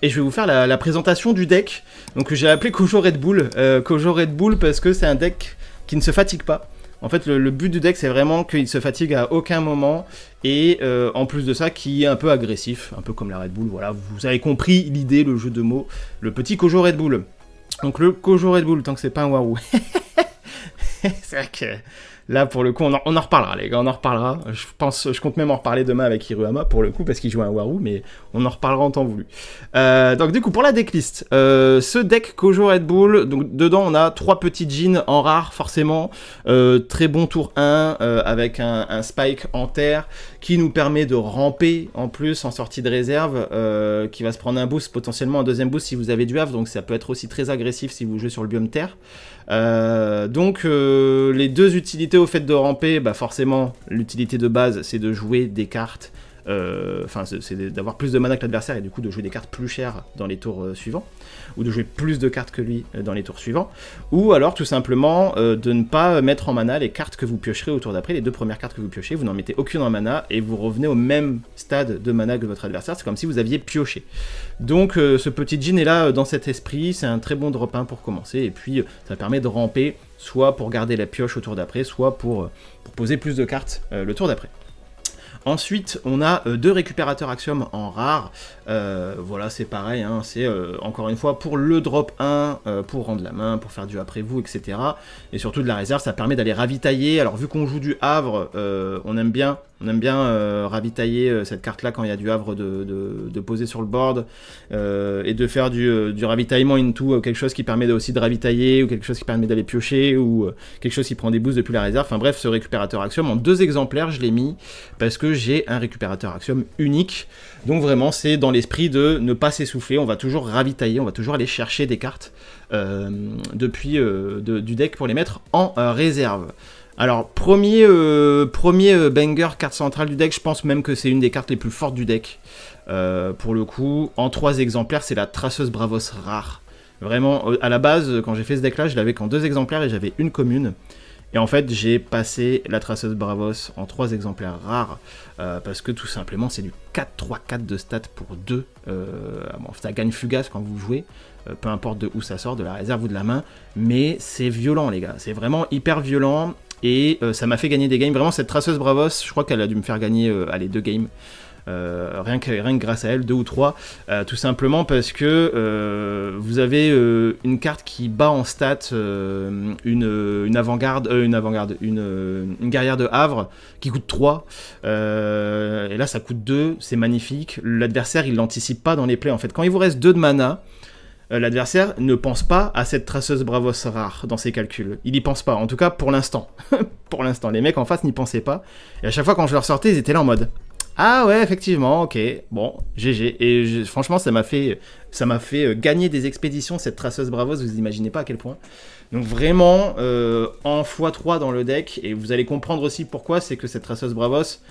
et je vais vous faire la présentation du deck. Donc j'ai appelé Kojo Red Bull. Kojo Red Bull parce que c'est un deck qui ne se fatigue pas. En fait, le but du deck, c'est vraiment qu'il se fatigue à aucun moment. Et en plus de ça, qui est un peu agressif, un peu comme la Red Bull. Voilà, vous avez compris l'idée, le jeu de mots. Le petit Kojo Red Bull. Donc le Kojo Red Bull, tant que c'est pas un Warou. C'est vrai que là, pour le coup, on en reparlera, les gars, on en reparlera. Je compte même en reparler demain avec Hiruama, pour le coup, parce qu'il joue un Warou, mais on en reparlera en temps voulu. Donc du coup, pour la decklist, ce deck Kojo Red Bull, donc dedans, on a 3 petits jeans en rare, forcément. Très bon tour 1, avec un spike en terre, qui nous permet de ramper, en plus, en sortie de réserve, qui va se prendre un boost, potentiellement un deuxième boost si vous avez du havre, donc ça peut être aussi très agressif si vous jouez sur le biome terre. Donc les deux utilités au fait de ramper, bah forcément l'utilité de base c'est de jouer des cartes, enfin c'est d'avoir plus de mana que l'adversaire et du coup de jouer des cartes plus chères dans les tours suivants, ou de jouer plus de cartes que lui dans les tours suivants, ou alors tout simplement de ne pas mettre en mana les cartes que vous piocherez au tour d'après, les deux premières cartes que vous piochez, vous n'en mettez aucune en mana et vous revenez au même stade de mana que votre adversaire, c'est comme si vous aviez pioché. Donc ce petit jean est là dans cet esprit, c'est un très bon drop 1 pour commencer, et puis ça permet de ramper, soit pour garder la pioche au tour d'après, soit pour poser plus de cartes le tour d'après. Ensuite, on a 2 récupérateurs Axiom en rare. Voilà, c'est pareil, hein, c'est encore une fois pour le drop 1, pour rendre la main, pour faire du après vous, etc. Et surtout de la réserve, ça permet d'aller ravitailler. Alors vu qu'on joue du havre, on aime bien ravitailler cette carte-là quand il y a du havre de poser sur le board, et de faire du ravitaillement into quelque chose qui permet aussi de ravitailler, ou quelque chose qui permet d'aller piocher, ou quelque chose qui prend des boosts depuis la réserve. Enfin bref, ce récupérateur Axiom en 2 exemplaires, je l'ai mis parce que j'ai un récupérateur Axiom unique. Donc vraiment, c'est dans l'esprit de ne pas s'essouffler, on va toujours ravitailler, on va toujours aller chercher des cartes depuis du deck pour les mettre en réserve. Alors, premier banger carte centrale du deck, je pense même que c'est une des cartes les plus fortes du deck. Pour le coup, en 3 exemplaires, c'est la Traceuse Bravos rare. Vraiment, à la base, quand j'ai fait ce deck-là, je l'avais qu'en 2 exemplaires et j'avais une commune. Et en fait, j'ai passé la Traceuse Bravos en 3 exemplaires rares, parce que tout simplement, c'est du 4-3-4 de stats pour 2. Bon, ça gagne fugace quand vous jouez, peu importe de où ça sort, de la réserve ou de la main, mais c'est violent, les gars. C'est vraiment hyper violent. Et ça m'a fait gagner des games. Vraiment, cette Traceuse Bravos, je crois qu'elle a dû me faire gagner allez, 2 games. Rien que grâce à elle, 2 ou 3. Tout simplement parce que vous avez une carte qui bat en stats une guerrière de havre qui coûte 3. Et là, ça coûte 2. C'est magnifique. L'adversaire, il l'anticipe pas dans les plays. En fait, quand il vous reste 2 de mana, l'adversaire ne pense pas à cette Traceuse Bravos rare dans ses calculs. Il y pense pas, en tout cas pour l'instant. Pour l'instant, les mecs en face n'y pensaient pas. Et à chaque fois quand je leur sortais, ils étaient là en mode « Ah ouais, effectivement, ok, bon, GG ». Et franchement, ça m'a fait gagner des expéditions, cette Traceuse Bravos, vous imaginez pas à quel point. Donc vraiment, en x3 dans le deck, et vous allez comprendre aussi pourquoi, c'est que cette Traceuse Bravos,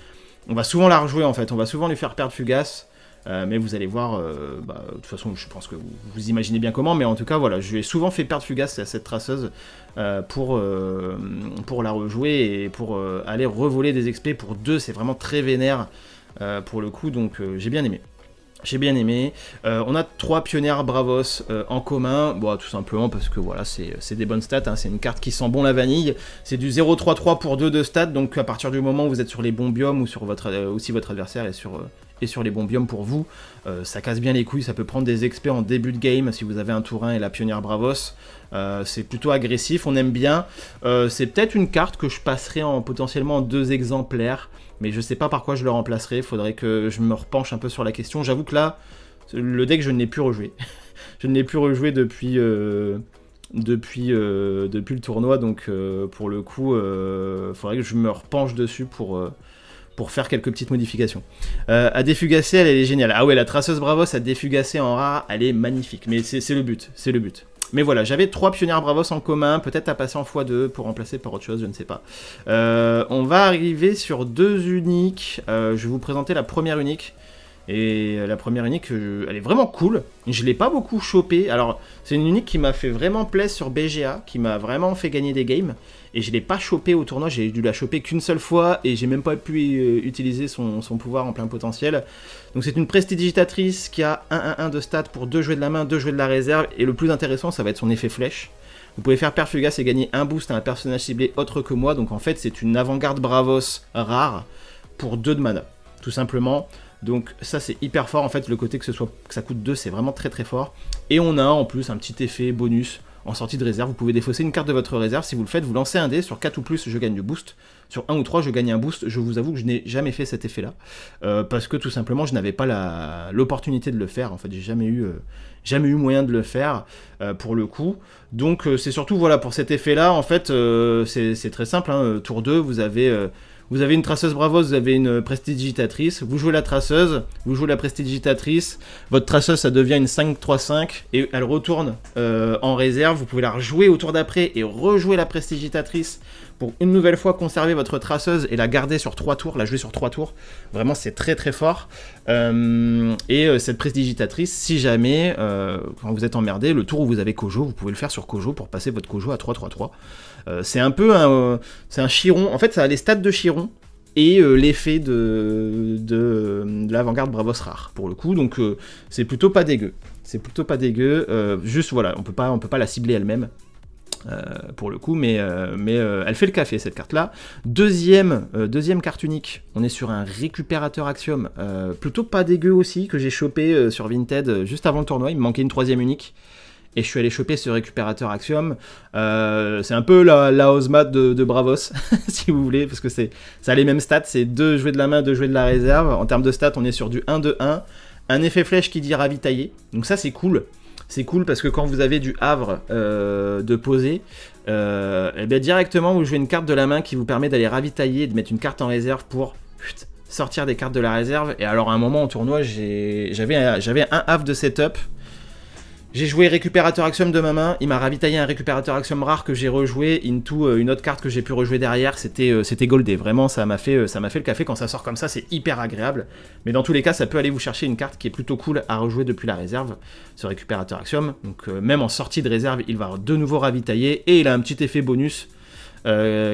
on va souvent la rejouer en fait, on va souvent lui faire perdre fugace. Mais vous allez voir, de toute façon je pense que vous imaginez bien comment, mais en tout cas voilà, je lui ai souvent fait perdre fugace à cette traceuse pour la rejouer et pour aller revoler des XP pour 2, c'est vraiment très vénère pour le coup, donc j'ai bien aimé. J'ai bien aimé. On a 3 pionnières Bravos en commun, bon, tout simplement parce que voilà, c'est des bonnes stats, hein. C'est une carte qui sent bon la vanille, c'est du 0-3-3 pour 2 de stats, donc à partir du moment où vous êtes sur les bons biomes ou sur si votre adversaire est sur les bons biomes pour vous, ça casse bien les couilles, ça peut prendre des XP en début de game si vous avez un tour 1 et la pionnière Bravos. C'est plutôt agressif, on aime bien. C'est peut-être une carte que je passerai potentiellement en 2 exemplaires, mais je sais pas par quoi je le remplacerai, faudrait que je me repenche un peu sur la question. J'avoue que là, le deck je ne l'ai plus rejoué. Je ne l'ai plus rejoué depuis le tournoi, donc pour le coup, faudrait que je me repenche dessus pour faire quelques petites modifications. À défugacer, elle est géniale. Ah ouais, la Traceuse Bravos à défugacer en rare, elle est magnifique, mais c'est le but, c'est le but. Mais voilà, j'avais 3 pionnières Bravos en commun, peut-être à passer en x2 pour remplacer par autre chose, je ne sais pas. On va arriver sur 2 uniques. Je vais vous présenter la première unique. Et la première unique, elle est vraiment cool. Je l'ai pas beaucoup chopée. Alors, c'est une unique qui m'a fait vraiment plaisir sur BGA, qui m'a vraiment fait gagner des games. Et je l'ai pas chopée au tournoi, j'ai dû la choper qu'une seule fois et j'ai même pas pu utiliser son pouvoir en plein potentiel. Donc c'est une prestidigitatrice qui a 1-1-1 de stats pour 2 jouets de la main, 2 jouets de la réserve. Et le plus intéressant, ça va être son effet flèche. Vous pouvez faire Perfugas et gagner un boost à un personnage ciblé autre que moi. Donc en fait, c'est une avant-garde Bravos rare pour 2 de mana, tout simplement. Donc ça c'est hyper fort, en fait le côté que ça coûte 2 c'est vraiment très très fort. Et on a en plus un petit effet bonus en sortie de réserve, vous pouvez défausser une carte de votre réserve, si vous le faites vous lancez un dé, sur 4 ou plus je gagne du boost, sur 1 ou 3 je gagne un boost, je vous avoue que je n'ai jamais fait cet effet là, parce que tout simplement je n'avais pas l'opportunité de le faire, en fait j'ai jamais eu moyen de le faire pour le coup. Donc c'est surtout voilà pour cet effet là, en fait c'est très simple, hein. Tour 2 vous avez une traceuse Bravos, vous avez une prestidigitatrice, vous jouez la traceuse, vous jouez la prestidigitatrice, votre traceuse ça devient une 5-3-5 et elle retourne en réserve, vous pouvez la rejouer au tour d'après et rejouer la prestidigitatrice pour une nouvelle fois conserver votre traceuse et la garder sur 3 tours, la jouer sur 3 tours, vraiment c'est très très fort. Cette prestidigitatrice, si jamais, quand vous êtes emmerdé, le tour où vous avez Kojo, vous pouvez le faire sur Kojo pour passer votre Kojo à 3-3-3. C'est un peu c'est un Chiron, en fait ça a les stats de Chiron et l'effet de l'avant-garde Bravos rare pour le coup, donc c'est plutôt pas dégueu. C'est plutôt pas dégueu, juste voilà, on peut pas la cibler elle-même. Pour le coup, mais elle fait le café cette carte là. Deuxième carte unique, on est sur un récupérateur Axiom, plutôt pas dégueu aussi, que j'ai chopé sur Vinted juste avant le tournoi. Il me manquait une troisième unique et je suis allé choper ce récupérateur Axiom. C'est un peu la Ozma de Bravos si vous voulez, parce que ça a les mêmes stats, c'est 2 jouets de la main, 2 jouets de la réserve. En termes de stats on est sur du 1-2-1, un effet flèche qui dit ravitailler, donc ça c'est cool. C'est cool parce que quand vous avez du havre de poser, et bien directement vous jouez une carte de la main qui vous permet d'aller ravitailler et de mettre une carte en réserve pour sortir des cartes de la réserve. Et alors à un moment en tournoi, j'avais un havre de setup. J'ai joué récupérateur Axiom de ma main, il m'a ravitaillé un récupérateur Axiom rare que j'ai rejoué, into une autre carte que j'ai pu rejouer derrière, c'était goldé, vraiment ça m'a fait le café. Quand ça sort comme ça c'est hyper agréable, mais dans tous les cas ça peut aller vous chercher une carte qui est plutôt cool à rejouer depuis la réserve, ce récupérateur Axiom, donc même en sortie de réserve il va de nouveau ravitailler, et il a un petit effet bonus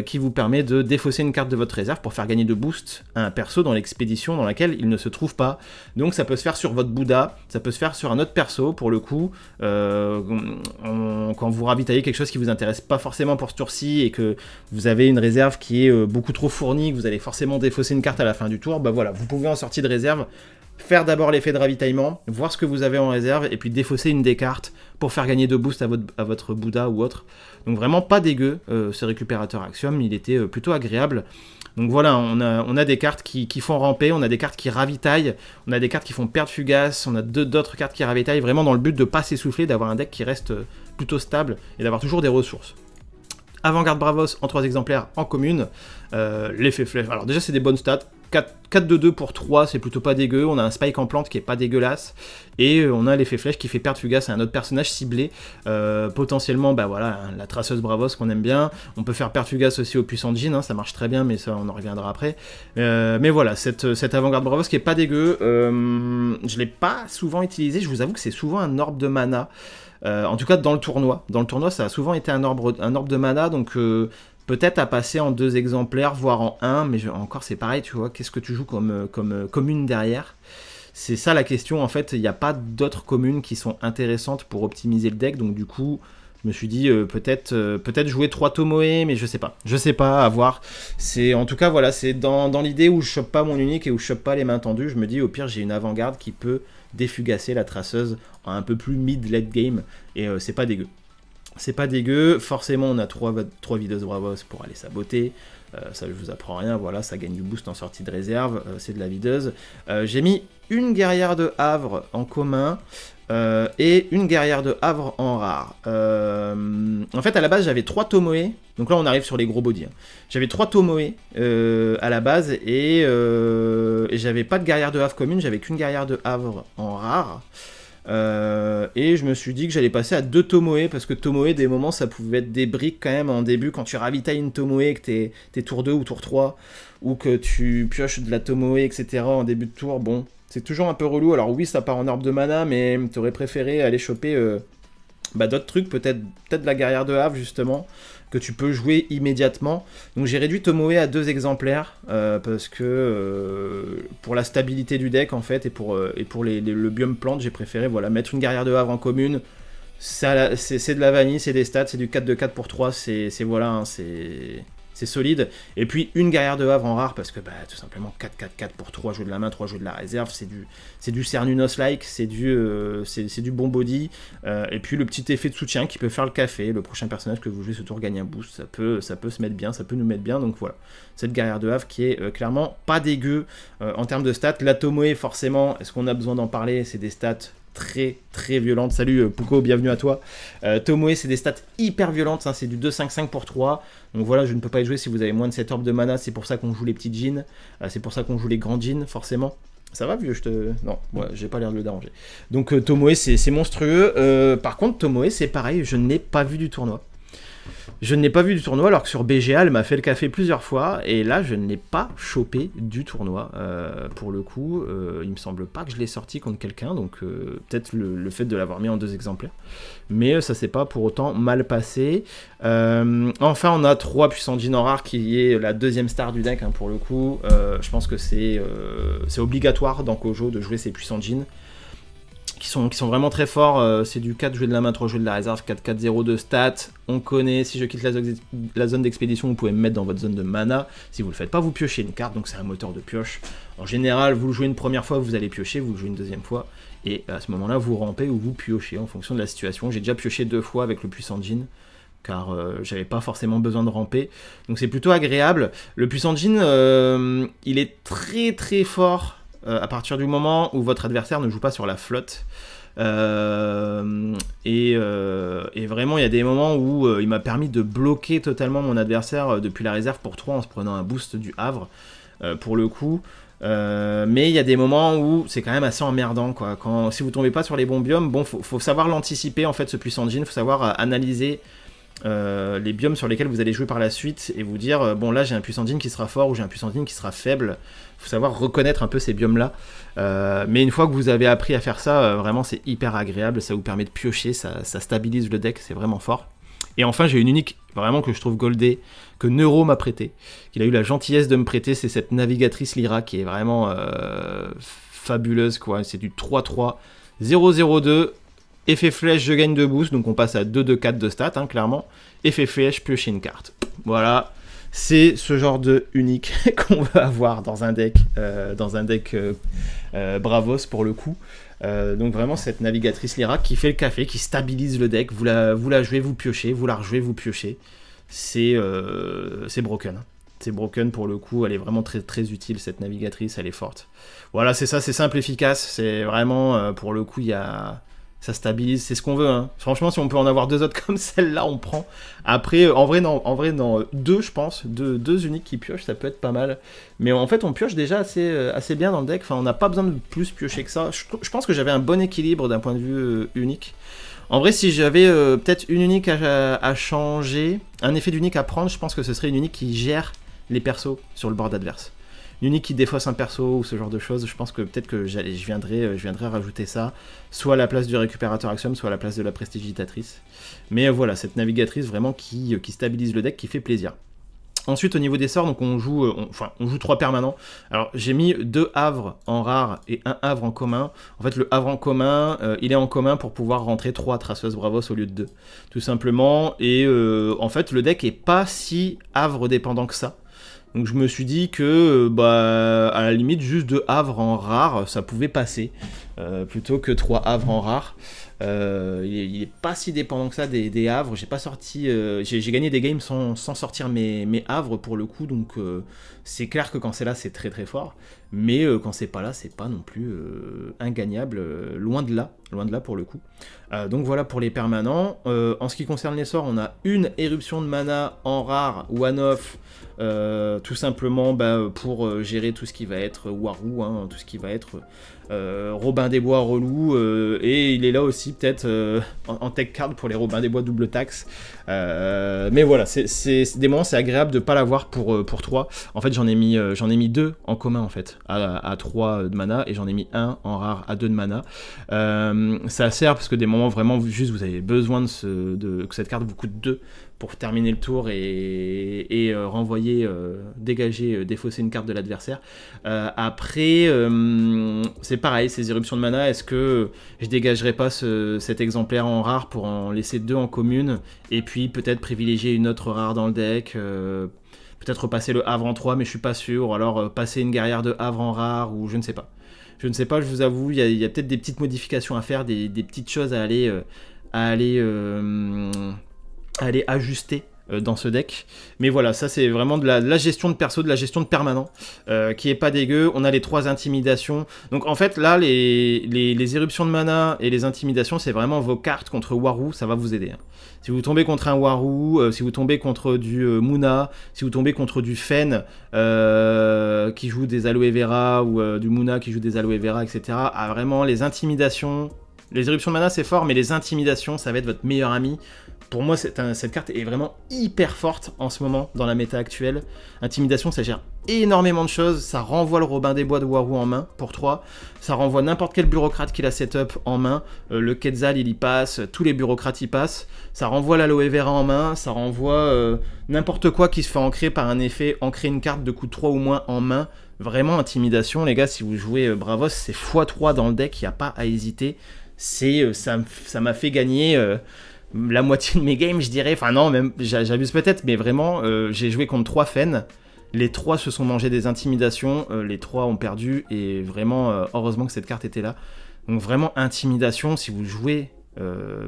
qui vous permet de défausser une carte de votre réserve pour faire gagner de boost à un perso dans l'expédition dans laquelle il ne se trouve pas. Donc ça peut se faire sur votre Bouddha, ça peut se faire sur un autre perso pour le coup, quand vous ravitaillez quelque chose qui vous intéresse pas forcément pour ce tour-ci et que vous avez une réserve qui est beaucoup trop fournie, que vous allez forcément défausser une carte à la fin du tour, bah voilà, vous pouvez en sortie de réserve faire d'abord l'effet de ravitaillement, voir ce que vous avez en réserve, et puis défausser une des cartes pour faire gagner de boost à votre Bouddha ou autre. Donc vraiment pas dégueu, ce récupérateur Axiom, il était plutôt agréable. Donc voilà, on a des cartes qui font ramper, on a des cartes qui ravitaillent, on a des cartes qui font perdre fugace, on a d'autres cartes qui ravitaillent, vraiment dans le but de pas s'essouffler, d'avoir un deck qui reste plutôt stable, et d'avoir toujours des ressources. Avant-garde Bravos en 3 exemplaires en commune, l'effet flèche, alors déjà c'est des bonnes stats, 4-2-2 pour 3, c'est plutôt pas dégueu, on a un spike en plante qui est pas dégueulasse, et on a l'effet flèche qui fait perdre fugace à un autre personnage ciblé, potentiellement, bah voilà, la traceuse Bravos qu'on aime bien, on peut faire perdre fugace aussi au puissant Jean, hein, ça marche très bien, mais ça on en reviendra après, mais voilà, cette avant-garde Bravos qui est pas dégueu, je l'ai pas souvent utilisé, je vous avoue que c'est souvent un orbe de mana, en tout cas dans le tournoi, ça a souvent été un orbe de mana, donc peut-être à passer en 2 exemplaires, voire en 1, mais encore c'est pareil, tu vois, qu'est-ce que tu joues comme commune derrière? C'est ça la question, en fait, il n'y a pas d'autres communes qui sont intéressantes pour optimiser le deck, donc du coup, je me suis dit peut-être jouer 3 Tomoe, mais je sais pas, à voir. En tout cas, voilà, c'est dans l'idée où je chope pas mon unique et où je chope pas les mains tendues, je me dis au pire j'ai une avant-garde qui peut défugasser la traceuse en un peu plus mid-late game, et c'est pas dégueu. C'est pas dégueu, forcément on a 3 videuses Bravos pour aller saboter, ça je vous apprends rien, voilà, ça gagne du boost en sortie de réserve, c'est de la videuse. J'ai mis une guerrière de Havre en commun, et une guerrière de Havre en rare. En fait à la base j'avais 3 Tomoe, donc là on arrive sur les gros body, hein. J'avais 3 Tomoe à la base, et j'avais pas de guerrière de Havre commune, j'avais qu'une guerrière de Havre en rare. Et je me suis dit que j'allais passer à 2 Tomoe, parce que Tomoe, des moments, ça pouvait être des briques quand même en début, quand tu ravitailles une Tomoe, que t'es tour 2 ou tour 3, ou que tu pioches de la Tomoe, etc. en début de tour, bon, C'est toujours un peu relou. Alors oui, ça part en orbe de mana, mais t'aurais préféré aller choper d'autres trucs, peut-être la guerrière de Havre, justement, que tu peux jouer immédiatement. Donc j'ai réduit Tomoe à 2 exemplaires, parce que pour la stabilité du deck, en fait, et pour le biome plante, j'ai préféré voilà, mettre une guerrière de Havre en commune. C'est de la vanille, c'est des stats, c'est du 4 de 4 pour 3, voilà, hein, c'est solide. Et puis une guerrière de Havre en rare, parce que tout simplement 4-4-4 pour 3 jeux de la main, 3 jeux de la réserve, c'est du Cernunnos-like, c'est du bon body. Et puis le petit effet de soutien qui peut faire le café. Le prochain personnage que vous jouez ce tour gagne un boost, ça peut se mettre bien, ça peut nous mettre bien. Donc voilà, cette guerrière de Havre qui est clairement pas dégueu en termes de stats. La Tomoe, forcément, est-ce qu'on a besoin d'en parler? C'est des stats très violente. Salut Pouko, bienvenue à toi. Tomoe, c'est des stats hyper violentes, hein, c'est du 2-5-5 pour 3. Donc voilà, je ne peux pas y jouer si vous avez moins de 7 orbes de mana, c'est pour ça qu'on joue les petits jeans, c'est pour ça qu'on joue les grands jeans, forcément. Ça va, vieux, Non, ouais, j'ai pas l'air de le déranger. Donc Tomoe, c'est monstrueux. Par contre, Tomoe, c'est pareil, je ne l'ai pas vu du tournoi. Je ne l'ai pas vu du tournoi, alors que sur BGA, elle m'a fait le café plusieurs fois, et là, je ne l'ai pas chopé du tournoi. Pour le coup, il me semble pas que je l'ai sorti contre quelqu'un, donc peut-être le fait de l'avoir mis en 2 exemplaires. Mais ça s'est pas pour autant mal passé. Enfin, on a 3 puissants jeans en rare, qui est la 2e star du deck, hein, pour le coup. Je pense que c'est obligatoire dans Kojo de jouer ces puissants jeans. Qui sont vraiment très forts, c'est du 4 jeux de la main, 3 jeux de la réserve, 4-4-0 de stats, on connaît, si je quitte la zone d'expédition, vous pouvez me mettre dans votre zone de mana, si vous le faites pas, vous piochez une carte, donc c'est un moteur de pioche. En général, vous le jouez une première fois, vous allez piocher, vous le jouez une deuxième fois, et à ce moment-là, vous rampez ou vous piochez en fonction de la situation. J'ai déjà pioché 2 fois avec le puissant jean, car j'avais pas forcément besoin de ramper, donc c'est plutôt agréable. Le puissant jean, il est très fort, à partir du moment où votre adversaire ne joue pas sur la flotte. Et vraiment, il y a des moments où il m'a permis de bloquer totalement mon adversaire depuis la réserve pour 3 en se prenant un boost du Havre, pour le coup. Mais il y a des moments où c'est quand même assez emmerdant, quoi. Si vous tombez pas sur les bons biomes, bon, faut savoir l'anticiper, en fait, ce puissant jean, faut savoir analyser les biomes sur lesquels vous allez jouer par la suite et vous dire bon, là j'ai un puissant jean qui sera fort ou j'ai un puissant jean qui sera faible. Faut savoir reconnaître un peu ces biomes là, mais une fois que vous avez appris à faire ça, vraiment c'est hyper agréable, ça vous permet de piocher, ça stabilise le deck, c'est vraiment fort. Et enfin, j'ai une unique vraiment que je trouve goldée, que Neuro m'a prêté, qu'il a eu la gentillesse de me prêter, c'est cette navigatrice Lyra qui est vraiment fabuleuse, quoi. C'est du 3-3 0-0-2. Effet flèche, je gagne 2 boosts, donc on passe à 2-2-4 de stats, hein, clairement. Effet flèche, piocher une carte. Voilà, c'est ce genre de unique qu'on veut avoir dans un deck, Bravos pour le coup. Donc vraiment cette navigatrice Lyra qui fait le café, qui stabilise le deck. Vous la jouez, vous piochez, vous la rejouez, vous piochez. C'est broken. C'est broken pour le coup, elle est vraiment très utile cette navigatrice, elle est forte. Voilà, c'est ça, c'est simple, efficace. C'est vraiment, pour le coup, ça stabilise, c'est ce qu'on veut, hein. Franchement, si on peut en avoir 2 autres comme celle-là, on prend. Après, en vrai, non, 2, je pense, 2 uniques qui piochent, ça peut être pas mal. Mais en fait, on pioche déjà assez bien dans le deck, enfin, on n'a pas besoin de plus piocher que ça. Je pense que j'avais un bon équilibre d'un point de vue unique. En vrai, si j'avais peut-être une unique à changer, un effet d'unique à prendre, je pense que ce serait une unique qui gère les persos sur le board adverse. Une unique qui défausse un perso ou ce genre de choses, je pense que peut-être que je viendrai rajouter ça, soit à la place du récupérateur Axiom, soit à la place de la prestigitatrice. Mais voilà, cette navigatrice vraiment qui stabilise le deck, qui fait plaisir. Ensuite, au niveau des sorts, donc on joue 3 permanents. Alors, j'ai mis 2 havres en rare et 1 havre en commun. En fait, le havre en commun, il est en commun pour pouvoir rentrer 3 traceuses Bravos au lieu de 2, tout simplement. Et en fait, le deck est pas si havre dépendant que ça. Donc je me suis dit que, à la limite, juste 2 havres en rare, ça pouvait passer, plutôt que 3 havres en rare. Il est pas si dépendant que ça des havres. J'ai pas sorti, j'ai gagné des games sans sortir mes havres pour le coup, donc c'est clair que quand c'est là, c'est très fort. Mais quand c'est pas là, c'est pas non plus ingagnable, loin de là pour le coup. Donc voilà pour les permanents. En ce qui concerne les sorts, on a une éruption de mana en rare, one-off, tout simplement pour gérer tout ce qui va être Waru, hein, tout ce qui va être Robin Robin des Bois relou, et il est là aussi peut-être en tech card pour les Robin des Bois double taxe. Mais voilà, c'est des moments, c'est agréable de pas l'avoir pour 3. En fait, j'en ai mis 2 en commun en fait, à 3 de mana, et j'en ai mis 1 en rare à 2 de mana. Ça sert parce que des moments vraiment juste vous avez besoin que cette carte vous coûte 2 pour terminer le tour et renvoyer, dégager, défausser une carte de l'adversaire. Après, c'est pareil, ces éruptions de mana, est-ce que je dégagerai pas cet exemplaire en rare pour en laisser 2 en commune, et puis peut-être privilégier une autre rare dans le deck, peut-être repasser le Havre en 3, mais je suis pas sûr, ou alors passer une guerrière de Havre en rare, ou je ne sais pas. Je ne sais pas, je vous avoue, il y a peut-être des petites modifications à faire, des petites choses à aller ajuster dans ce deck. Mais voilà, ça c'est vraiment de la gestion de perso, de la gestion de permanent, qui est pas dégueu. On a les 3 intimidations. Donc en fait là, les éruptions de mana et les intimidations, c'est vraiment vos cartes contre Waru, ça va vous aider. Hein. Si vous tombez contre un Waru, si vous tombez contre du Muna, si vous tombez contre du Fen qui joue des Aloe Vera, ou du Muna qui joue des Aloe Vera, etc. Ah, vraiment, les intimidations... Les éruptions de mana c'est fort, mais les intimidations ça va être votre meilleur ami. Pour moi cette carte est vraiment hyper forte en ce moment dans la méta actuelle. Intimidation ça gère énormément de choses, ça renvoie le Robin des Bois de Waru en main pour 3, ça renvoie n'importe quel bureaucrate qui la setup en main, le Quetzal il y passe, tous les bureaucrates y passent, ça renvoie l'Aloe Vera en main, ça renvoie n'importe quoi qui se fait ancrer par un effet, ancrer une carte de coût 3 ou moins en main. Vraiment intimidation les gars, si vous jouez Bravos c'est x3 dans le deck, il n'y a pas à hésiter. Ça m'a fait gagner la moitié de mes games, je dirais. Enfin non, même j'abuse peut-être, mais vraiment, j'ai joué contre 3 Fen. Les 3 se sont mangés des intimidations, les 3 ont perdu, et vraiment, heureusement que cette carte était là. Donc vraiment, intimidation, si vous jouez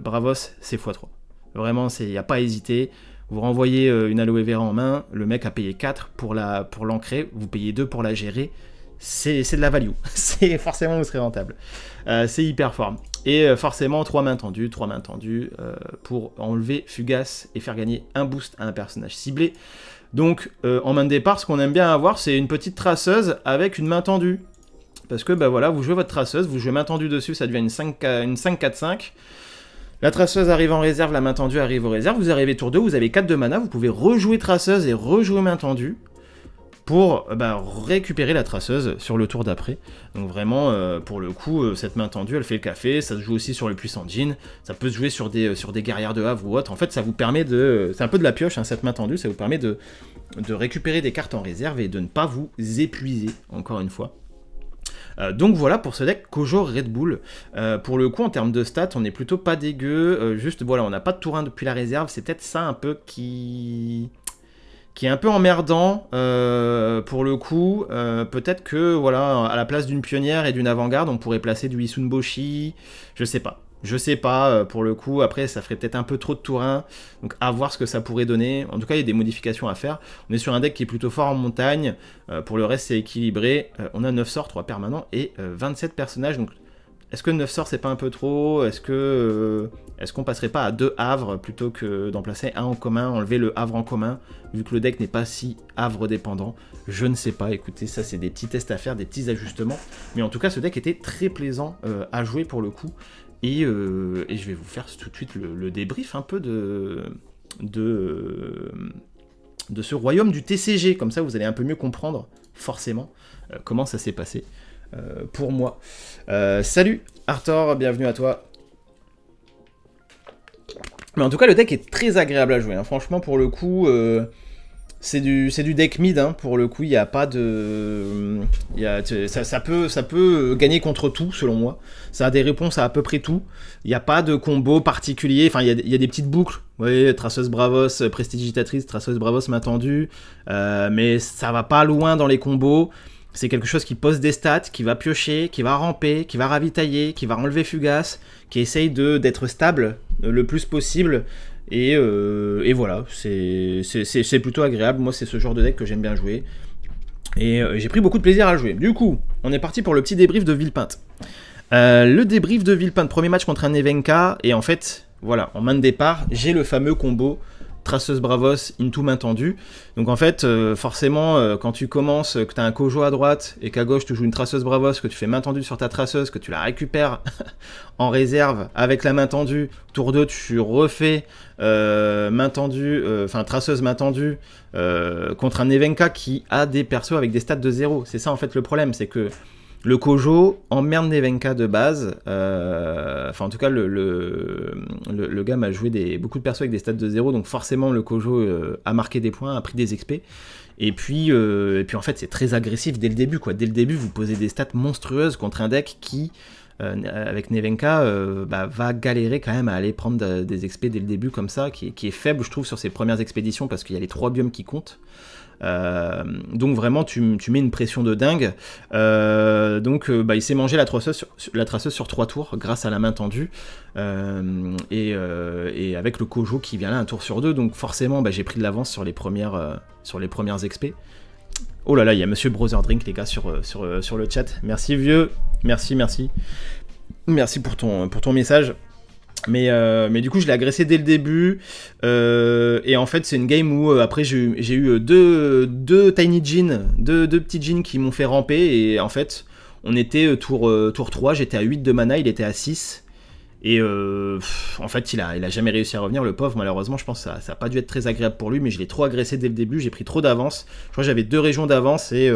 Bravos, c'est x3. Vraiment, il n'y a pas à hésiter. Vous renvoyez une Aloe Vera en main, le mec a payé 4 pour l'ancrer, vous payez 2 pour la gérer. C'est de la value, forcément vous serez rentable, c'est hyper fort, et forcément 3 mains tendues pour enlever Fugace et faire gagner un boost à un personnage ciblé. Donc en main de départ, ce qu'on aime bien avoir, c'est une petite traceuse avec une main tendue, parce que bah voilà, vous jouez votre traceuse, vous jouez main tendue dessus, ça devient une 5-4-5. La traceuse arrive en réserve, la main tendue arrive aux réserves, vous arrivez tour 2, vous avez 4 de mana, vous pouvez rejouer traceuse et rejouer main tendue pour récupérer la traceuse sur le tour d'après. Donc vraiment, pour le coup, cette main tendue, elle fait le café, ça se joue aussi sur le puissant Djinn, ça peut se jouer sur des guerrières de Havre ou autre. En fait, ça vous permet de... C'est un peu de la pioche, hein, cette main tendue, ça vous permet de récupérer des cartes en réserve et de ne pas vous épuiser, encore une fois. Donc voilà pour ce deck Kojo Red Bull. Pour le coup, en termes de stats, on est plutôt pas dégueu. Juste, voilà, on n'a pas de tour 1 depuis la réserve, c'est peut-être ça un peu qui est un peu emmerdant pour le coup. Peut-être que, voilà, à la place d'une pionnière et d'une avant-garde, on pourrait placer du Isunboshi, je sais pas. Je sais pas, pour le coup, après ça ferait peut-être un peu trop de tour 1, donc à voir ce que ça pourrait donner. En tout cas, il y a des modifications à faire. On est sur un deck qui est plutôt fort en montagne, pour le reste c'est équilibré. On a 9 sorts, 3 permanents et 27 personnages, donc est-ce que 9 sorts c'est pas un peu trop? Est-ce qu'on passerait pas à 2 havres plutôt que d'en placer un en commun, enlever le havre en commun, vu que le deck n'est pas si havre dépendant? Je ne sais pas, écoutez, ça c'est des petits tests à faire, des petits ajustements, mais en tout cas ce deck était très plaisant à jouer pour le coup. Et je vais vous faire tout de suite le débrief un peu de ce royaume du TCG, comme ça vous allez un peu mieux comprendre, forcément, comment ça s'est passé pour moi. Salut Arthur, bienvenue à toi. Mais en tout cas, le deck est très agréable à jouer, hein. Franchement, pour le coup... c'est du deck mid, hein, pour le coup, il n'y a pas de... ça peut gagner contre tout, selon moi. Ça a des réponses à peu près tout. Il n'y a pas de combo particulier. Enfin, il y a des petites boucles. Oui, Traceuse Bravos, Prestidigitatrice, Traceuse Bravos, main tendue. Mais ça va pas loin dans les combos. C'est quelque chose qui pose des stats, qui va piocher, qui va ramper, qui va ravitailler, qui va enlever Fugace, qui essaye d'être stable le plus possible. Et voilà, c'est plutôt agréable. Moi, c'est ce genre de deck que j'aime bien jouer. Et j'ai pris beaucoup de plaisir à le jouer. Du coup, on est parti pour le petit débrief de Villepinte. Le débrief de Villepinte, premier match contre un Nevenka. Et en fait, voilà, en main de départ, j'ai le fameux combo traceuse Bravos into main tendue. Donc en fait, forcément, quand tu commences, que tu as un Kojo à droite et qu'à gauche tu joues une traceuse Bravos, que tu fais main tendue sur ta traceuse, que tu la récupères en réserve avec la main tendue, tour 2 tu refais main tendue, traceuse main tendue contre un Nevenka qui a des persos avec des stats de 0. C'est ça en fait le problème, c'est que le Kojo emmerde Nevenka de base. En tout cas, le gars m'a joué beaucoup de persos avec des stats de 0, donc forcément le Kojo a marqué des points, a pris des XP. Et puis en fait, c'est très agressif dès le début, quoi. Dès le début, vous posez des stats monstrueuses contre un deck qui, avec Nevenka, va galérer quand même à aller prendre des XP dès le début comme ça, qui est faible, je trouve, sur ses premières expéditions, parce qu'il y a les 3 biomes qui comptent. Donc vraiment tu mets une pression de dingue. Il s'est mangé la traceuse sur 3 tours grâce à la main tendue et avec le Kojo qui vient là un tour sur 2, donc forcément j'ai pris de l'avance sur les premières XP. Oh là là, il y a Monsieur Brother Drink, les gars, sur le chat. Merci vieux, merci pour ton message. Mais du coup, je l'ai agressé dès le début. Et en fait, c'est une game où après, j'ai eu deux Tiny Jin, deux petits Jin qui m'ont fait ramper. Et en fait, on était tour 3, j'étais à 8 de mana, il était à 6. Et en fait, il a jamais réussi à revenir, le pauvre, malheureusement. Je pense que ça n'a pas dû être très agréable pour lui, mais je l'ai trop agressé dès le début. J'ai pris trop d'avance. Je crois que j'avais 2 régions d'avance et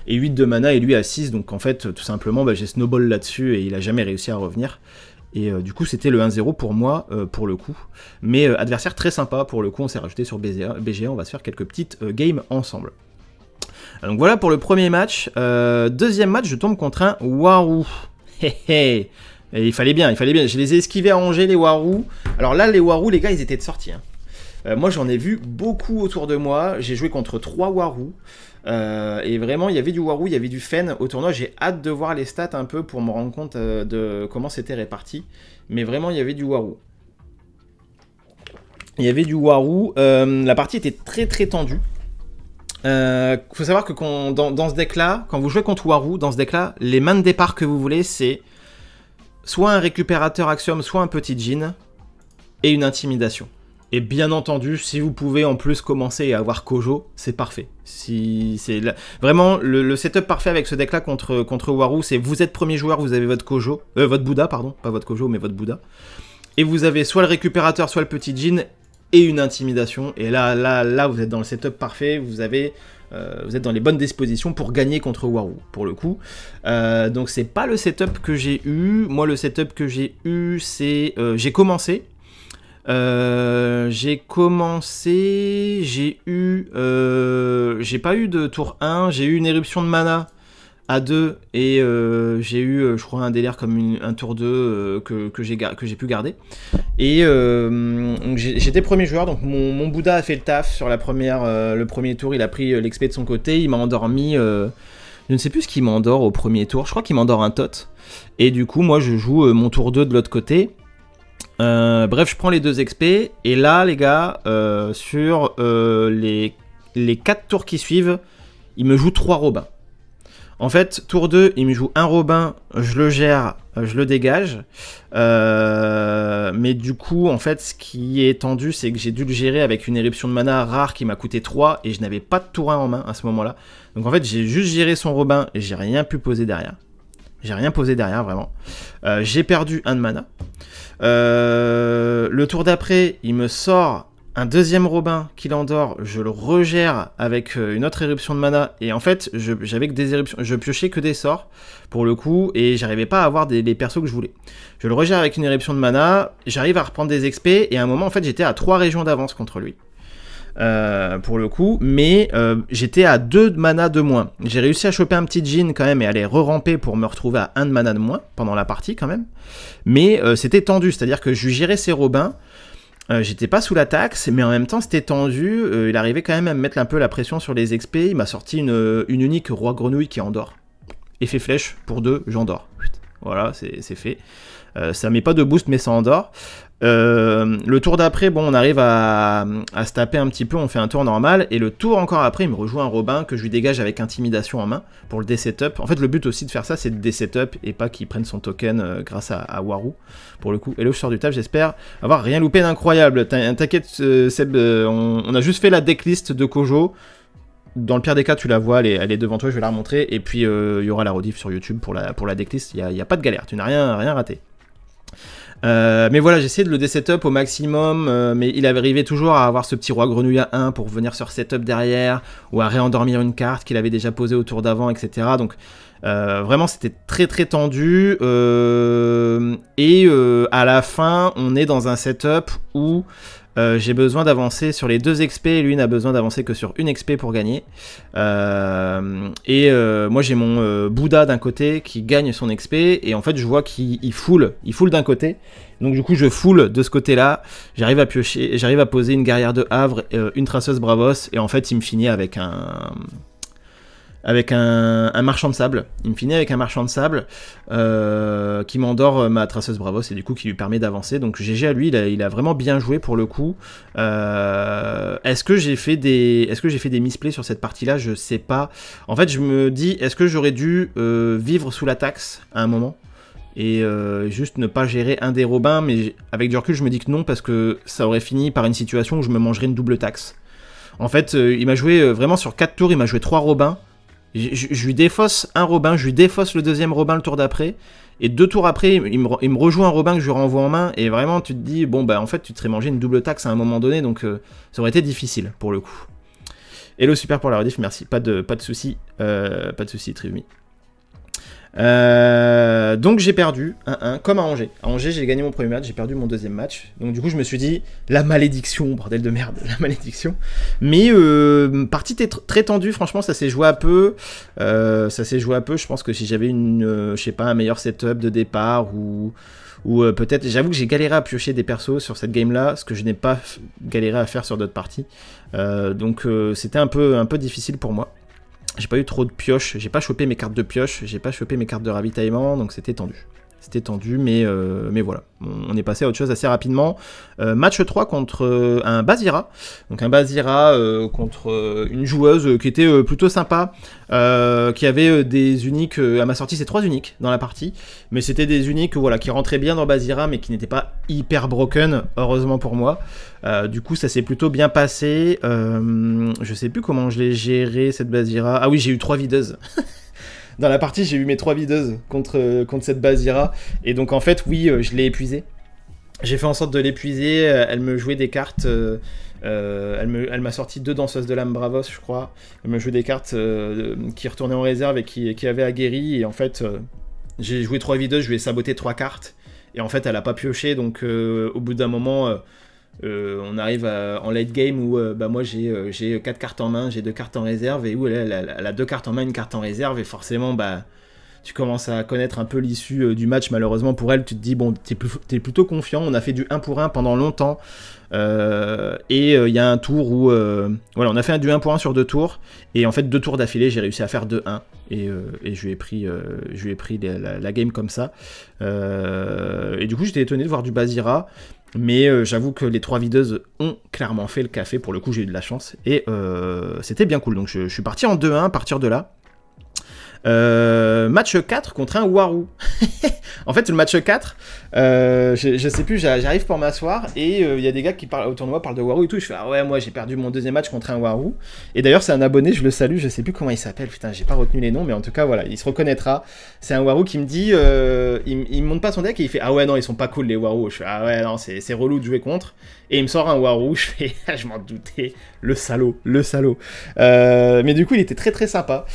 8 de mana, et lui à 6. Donc en fait, tout simplement, j'ai snowball là-dessus et il a jamais réussi à revenir. Et du coup, c'était le 1-0 pour moi, pour le coup. Mais adversaire très sympa, pour le coup, on s'est rajouté sur BGA, on va se faire quelques petites games ensemble. Donc voilà pour le premier match. Deuxième match, je tombe contre un Waru. Et il fallait bien. Je les ai esquivés à Angers, les Waru. Alors là, les Waru, les gars, ils étaient de sortie. Moi, j'en ai vu beaucoup autour de moi. J'ai joué contre 3 Waru. Et vraiment, il y avait du Waru, il y avait du Fen au tournoi. J'ai hâte de voir les stats un peu pour me rendre compte de comment c'était réparti. Mais vraiment, il y avait du Waru. La partie était très très tendue. Faut savoir que dans ce deck-là, quand vous jouez contre Waru, dans ce deck-là, les mains de départ que vous voulez, c'est soit un récupérateur Axiom, soit un petit Jin, et une intimidation. Et bien entendu, si vous pouvez en plus commencer à avoir Kojo, c'est parfait. Vraiment, le setup parfait avec ce deck-là contre Waru, c'est vous êtes premier joueur, vous avez votre Kojo, votre Bouddha, pardon, pas votre Kojo, mais votre Bouddha. Et vous avez soit le récupérateur, soit le petit Jin, et une intimidation. Et là, vous êtes dans le setup parfait, vous êtes dans les bonnes dispositions pour gagner contre Waru, pour le coup. Donc c'est pas le setup que j'ai eu. Moi, le setup que j'ai eu, c'est... j'ai commencé, j'ai pas eu de tour 1, j'ai eu une éruption de mana à 2 et j'ai eu, je crois, un délire comme un tour 2 que j'ai pu garder. Et j'étais premier joueur, donc mon Bouddha a fait le taf sur le premier tour, il a pris l'XP de son côté, il m'a endormi, je ne sais plus ce qu'il m'endort au premier tour, je crois qu'il m'endort un tot, et du coup moi je joue mon tour 2 de l'autre côté. Bref, je prends les 2 XP, et là les gars, sur les 4 tours qui suivent, il me joue 3 Robins. En fait, tour 2, il me joue un Robin, je le gère, je le dégage. Mais du coup, en fait, ce qui est tendu, c'est que j'ai dû le gérer avec une éruption de mana rare qui m'a coûté 3, et je n'avais pas de tour 1 en main à ce moment-là. Donc en fait, j'ai juste géré son Robin, et j'ai rien pu poser derrière. J'ai rien posé derrière, vraiment. J'ai perdu 1 de mana. Le tour d'après, il me sort un deuxième Robin qui l'endort, je le regère avec une autre éruption de mana, et en fait, j'avais que des éruptions, je piochais que des sorts, pour le coup, et j'arrivais pas à avoir les persos que je voulais. Je le regère avec une éruption de mana, j'arrive à reprendre des XP, et à un moment, en fait, j'étais à 3 régions d'avance contre lui. Pour le coup, mais j'étais à 2 mana de moins. J'ai réussi à choper un petit Jin quand même et aller re-ramper pour me retrouver à 1 de mana de moins pendant la partie quand même. Mais c'était tendu, c'est-à-dire que je gérais ses Robins, j'étais pas sous la taxe, mais en même temps c'était tendu, il arrivait quand même à me mettre un peu la pression sur les XP, il m'a sorti une unique Roi Grenouille qui endort. Effet flèche, pour 2, j'endors. Voilà, c'est fait. Ça met pas de boost mais ça endort. Le tour d'après, bon, on arrive à se taper un petit peu, on fait un tour normal, et le tour encore après, il me rejoue un Robin que je lui dégage avec intimidation en main pour le D-setup. En fait, le but aussi de faire ça, c'est de D-setup et pas qu'il prenne son token grâce à Warou, pour le coup. Et là, je sors du taf, j'espère avoir rien loupé d'incroyable. T'inquiète, Seb, on a juste fait la decklist de Kojo. Dans le pire des cas, tu la vois, elle est devant toi, je vais la remontrer, et puis il y aura la rediff sur YouTube pour la decklist, il n'y a pas de galère, tu n'as rien raté. Mais voilà, j'ai essayé de le D-setup au maximum, mais il arrivait toujours à avoir ce petit roi grenouille à 1 pour venir sur setup derrière, ou à réendormir une carte qu'il avait déjà posée au tour d'avant, etc. Donc vraiment c'était très tendu, et à la fin on est dans un setup où j'ai besoin d'avancer sur les 2 XP, et lui n'a besoin d'avancer que sur une XP pour gagner. Moi j'ai mon Bouddha d'un côté qui gagne son XP, et en fait je vois qu'il full d'un côté. Donc du coup je full de ce côté-là, j'arrive à piocher, j'arrive à poser une guerrière de Havre, une traceuse Bravos, et en fait il me finit avec un marchand de sable. Il me finit avec un marchand de sable qui m'endort ma traceuse Bravos et du coup qui lui permet d'avancer. Donc GG à lui, il a vraiment bien joué pour le coup. Est-ce que j'ai fait des misplays sur cette partie-là? Je sais pas. En fait, je me dis, est-ce que j'aurais dû vivre sous la taxe à un moment et juste ne pas gérer un des Robins? Mais avec du recul, je me dis que non, parce que ça aurait fini par une situation où je me mangerais une double taxe. En fait, il m'a joué vraiment sur 4 tours, il m'a joué 3 Robins. Je lui défausse un Robin, je lui défausse le deuxième Robin le tour d'après, et 2 tours après, il me rejoue un Robin que je lui renvoie en main, et vraiment tu te dis, bon bah en fait tu te serais mangé une double taxe à un moment donné, donc ça aurait été difficile pour le coup. Hello super pour la rediff, merci, pas de soucis, Trivmi. Donc j'ai perdu 1-1 comme à Angers. À Angers j'ai gagné mon premier match, j'ai perdu mon deuxième match. Donc du coup je me suis dit la malédiction, bordel de merde, la malédiction. Mais partie très tendue, franchement ça s'est joué à peu. Je pense que si j'avais je sais pas, un meilleur setup de départ ou peut-être, j'avoue que j'ai galéré à piocher des persos sur cette game là, ce que je n'ai pas galéré à faire sur d'autres parties. Donc c'était un peu difficile pour moi. J'ai pas eu trop de pioches, j'ai pas chopé mes cartes de pioche, j'ai pas chopé mes cartes de ravitaillement, donc c'était tendu. C'était tendu, mais voilà. On est passé à autre chose assez rapidement. Match 3 contre un Bazira. Donc un Bazira contre une joueuse qui était plutôt sympa, qui avait des uniques, à ma sortie c'est 3 uniques dans la partie, mais c'était des uniques voilà, qui rentraient bien dans Bazira, mais qui n'étaient pas hyper broken, heureusement pour moi. Du coup ça s'est plutôt bien passé. Je sais plus comment je l'ai géré cette Bazira. Ah oui, j'ai eu 3 videuses. Dans la partie, j'ai eu mes 3 videuses contre cette Bazira. Et donc, en fait, oui, je l'ai épuisée. J'ai fait en sorte de l'épuiser. Elle me jouait des cartes. Elle m'a sorti 2 danseuses de l'âme Bravos, je crois. Elle me jouait des cartes qui retournaient en réserve et qui avaient aguerri. Et en fait, j'ai joué 3 videuses. Je lui ai saboté 3 cartes. Et en fait, elle a pas pioché. Donc, au bout d'un moment... on arrive en late game où moi j'ai 4 cartes en main, j'ai 2 cartes en réserve, et où elle a 2 cartes en main, une carte en réserve, et forcément tu commences à connaître un peu l'issue du match. Malheureusement pour elle, tu te dis bon, t'es plutôt confiant. On a fait du 1 pour 1 pendant longtemps, et il y a un tour où voilà, on a fait du 1 pour 1 sur 2 tours, et en fait 2 tours d'affilée j'ai réussi à faire 2-1, et je lui ai pris la game comme ça, et du coup j'étais étonné de voir du Bazira. Mais j'avoue que les 3 videuses ont clairement fait le café. Pour le coup, j'ai eu de la chance. Et c'était bien cool. Donc je suis parti en 2-1 à partir de là. Match 4 contre un Warou. En fait, le match 4, je sais plus, j'arrive pour m'asseoir et il y a des gars qui parlent au tournoi, parlent de Warou et tout. Je fais ah ouais, moi j'ai perdu mon deuxième match contre un Warou. Et d'ailleurs, c'est un abonné, je le salue, je sais plus comment il s'appelle, putain, j'ai pas retenu les noms, mais en tout cas, voilà, il se reconnaîtra. C'est un Warou qui me dit, il me montre pas son deck et il fait ah ouais, non, ils sont pas cool les Warou. Je fais ah ouais, non, c'est relou de jouer contre. Et il me sort un Warou, je fais je m'en doutais, le salaud, le salaud. Mais du coup, il était très très sympa.